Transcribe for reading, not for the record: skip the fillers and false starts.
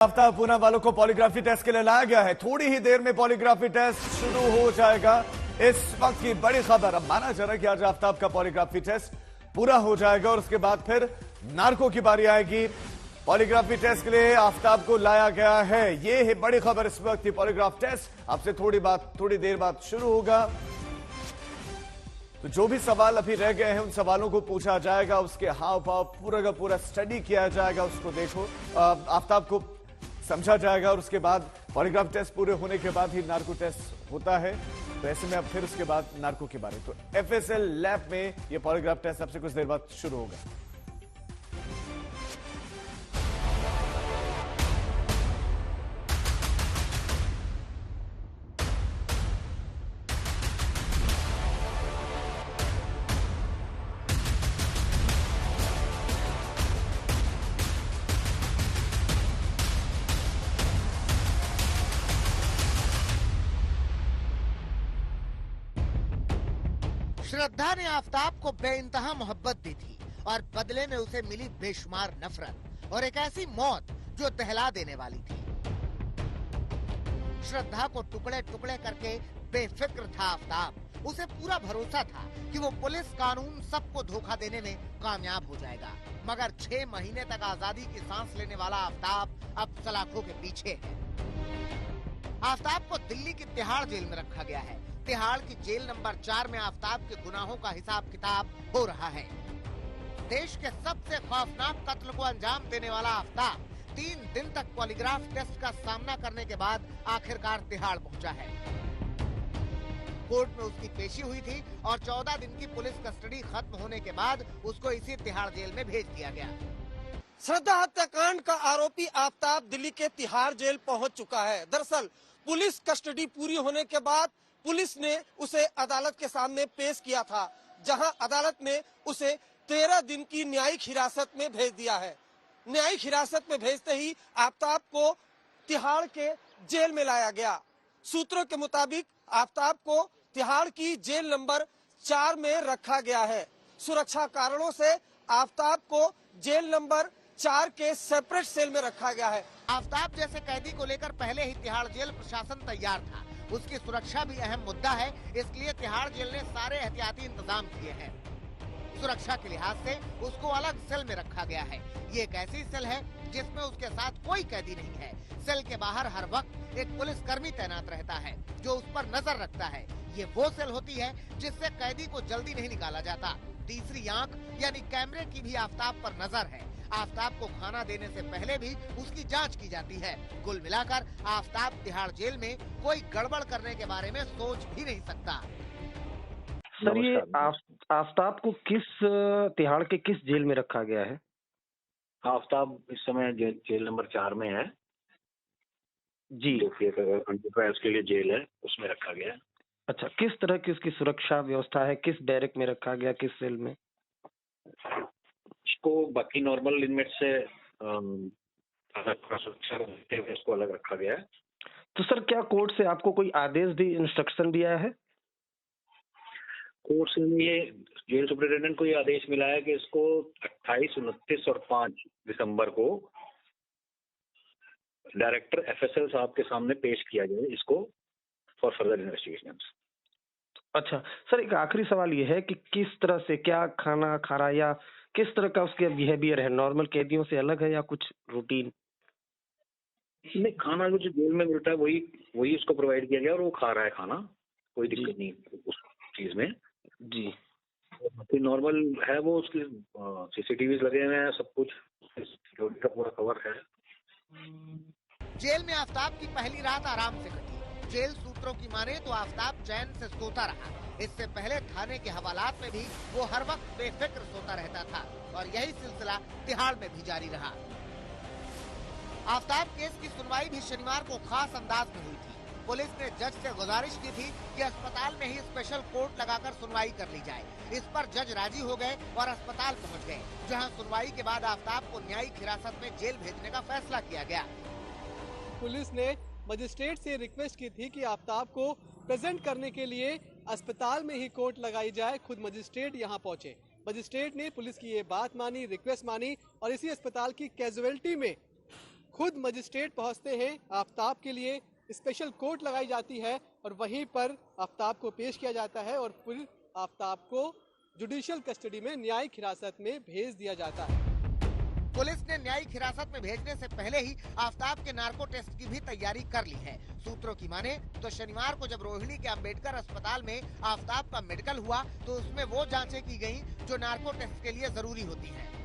आफ्ताब पूना वालों को polygraphy test के लिए लाया गया है। थोड़ी ही देर में पॉलीग्राफी टेस्ट शुरू हो जाएगा। इस वक्त की बड़ी खबर, अब माना जा रहा है कि आज आफ्ताब का पॉलीग्राफी टेस्ट पूरा हो जाएगा और उसके बाद फिर नार्को की बारी आएगी। पॉलीग्राफी टेस्ट के लिए आफ्ताब को लाया गया है। ये है बड़ी खबर इस वक्त की। पॉलीग्राफ टेस्ट आपसे थोड़ी देर बाद शुरू होगा। तो जो भी सवाल अभी रह गए हैं उन सवालों को पूछा जाएगा, उसके हाव भाव पूरा का पूरा स्टडी किया जाएगा, उसको देखो आफ्ताब को समझा जाएगा और उसके बाद पॉलीग्राफ टेस्ट पूरे होने के बाद ही नार्को टेस्ट होता है। तो ऐसे में अब फिर उसके बाद नार्को के बारे तो एफएसएल लैब में ये पॉलीग्राफ टेस्ट अब से कुछ देर बाद शुरू होगा। श्रद्धा ने आफ्ताब को बेइंतहा मोहब्बत दी थी और बदले में उसे मिली बेशुमार नफरत और एक ऐसी मौत जो दहला देने वाली थी। श्रद्धा को टुकड़े टुकड़े करके बेफिक्र था आफ्ताब। उसे पूरा भरोसा था कि वो पुलिस कानून सबको धोखा देने में कामयाब हो जाएगा, मगर 6 महीने तक आजादी की सांस लेने वाला आफ्ताब अब सलाखों के पीछे है। आफ्ताब को दिल्ली की तिहाड़ जेल में रखा गया है। तिहाड़ की जेल नंबर 4 में आफ्ताब के गुनाहों का हिसाब किताब हो रहा है। देश के सबसे खौफनाक कत्ल को अंजाम देने वाला आफ्ताब 3 दिन तक पॉलीग्राफ टेस्ट का सामना करने के बाद आखिरकार तिहाड़ पहुंचा है। कोर्ट में उसकी पेशी हुई थी और 14 दिन की पुलिस कस्टडी खत्म होने के बाद उसको इसी तिहाड़ जेल में भेज दिया गया। श्रद्धा हत्याकांड का आरोपी आफ्ताब दिल्ली के तिहाड़ जेल पहुंच चुका है। दरअसल पुलिस कस्टडी पूरी होने के बाद पुलिस ने उसे अदालत के सामने पेश किया था, जहां अदालत ने उसे 13 दिन की न्यायिक हिरासत में भेज दिया है। न्यायिक हिरासत में भेजते ही आफ्ताब को तिहाड़ के जेल में लाया गया। सूत्रों के मुताबिक आफ्ताब को तिहाड़ की जेल नंबर 4 में रखा गया है। सुरक्षा कारणों से आफ्ताब को जेल नंबर 4 के सेपरेट सेल में रखा गया है। आफ्ताब जैसे कैदी को लेकर पहले ही तिहाड़ जेल प्रशासन तैयार था। उसकी सुरक्षा भी अहम मुद्दा है, इसलिए तिहाड़ जेल ने सारे एहतियाती इंतजाम किए हैं। सुरक्षा के लिहाज से उसको अलग सेल में रखा गया है। ये एक ऐसी सेल है जिसमें उसके साथ कोई कैदी नहीं है। सेल के बाहर हर वक्त एक पुलिसकर्मी तैनात रहता है जो उस पर नजर रखता है। ये वो सेल होती है जिससे कैदी को जल्दी नहीं निकाला जाता। तीसरी आंख यानी कैमरे की भी आफ्ताब पर नजर है। आफ्ताब को खाना देने से पहले भी उसकी जांच की जाती है। कुल मिलाकर आफ्ताब तिहाड़ जेल में कोई गड़बड़ करने के बारे में सोच भी नहीं सकता। सर, ये आफ्ताब को तिहाड़ के किस जेल में रखा गया है? आफ्ताब इस समय जेल नंबर 4 में है जी, जो कि के लिए जेल है, उसमें रखा गया है। अच्छा, किस तरह की उसकी सुरक्षा व्यवस्था है? किस बैरक में रखा गया, किस सेल में? इसको बाकी नॉर्मल इनमेट से सुरक्षा देते हुए इसको अलग रखा गया है। तो सर, क्या कोर्ट से आपको कोई आदेश दी, इंस्ट्रक्शन दिया है? कोर्ट से ये जेल सुपरिटेंडेंट को ये आदेश मिला है कि इसको 28, 29 और 5 दिसंबर को डायरेक्टर एफएसएल साहब के सामने पेश किया जाए इसको फॉर फर्दर इन्वेस्टिगेशन। अच्छा सर, एक आखिरी सवाल ये है कि किस तरह से, क्या खाना खा रहा है या किस तरह का उसके बिहेवियर है? नॉर्मल कैदियों से अलग है या कुछ रूटीन? नहीं, खाना जो जेल में मिलता है वही उसको प्रोवाइड किया गया और वो खा रहा है खाना, कोई दिक्कत नहीं उस चीज में जी। नॉर्मल है वो। उसकी सीसीटीवी लगे हुए हैं, सब कुछ सिक्योरिटी का पूरा कवर है। जेल में आफ्ताब की पहली रात आराम से कटी। जेल सूत्रों की माने तो आफ्ताब चैन से सोता रहा। इससे पहले थाने के हवालात में भी वो हर वक्त बेफिक्र सोता रहता था और यही सिलसिला तिहाड़ में भी जारी रहा। आफ्ताब केस की सुनवाई भी शनिवार को खास अंदाज में हुई थी। पुलिस ने जज से गुजारिश की थी कि अस्पताल में ही स्पेशल कोर्ट लगाकर सुनवाई कर ली जाए। इस पर जज राजी हो गए और अस्पताल पहुंच गए, जहां सुनवाई के बाद आफ्ताब को न्यायिक हिरासत में जेल भेजने का फैसला किया गया। पुलिस ने मजिस्ट्रेट से रिक्वेस्ट की थी कि आफ्ताब को प्रेजेंट करने के लिए अस्पताल में ही कोर्ट लगाई जाए। खुद मजिस्ट्रेट यहां पहुंचे। मजिस्ट्रेट ने पुलिस की ये बात मानी, रिक्वेस्ट मानी और इसी अस्पताल की कैजुअलिटी में खुद मजिस्ट्रेट पहुंचते हैं आफ्ताब के लिए, स्पेशल कोर्ट लगाई जाती है और वहीं पर आफ्ताब को पेश किया जाता है और फिर आफ्ताब को जुडिशियल कस्टडी में न्यायिक हिरासत में भेज दिया जाता है। पुलिस ने न्यायिक हिरासत में भेजने से पहले ही आफ्ताब के नार्को टेस्ट की भी तैयारी कर ली है। सूत्रों की माने तो शनिवार को जब रोहिणी के अंबेडकर अस्पताल में आफ्ताब का मेडिकल हुआ तो उसमें वो जांचें की गईं जो नार्को टेस्ट के लिए जरूरी होती हैं।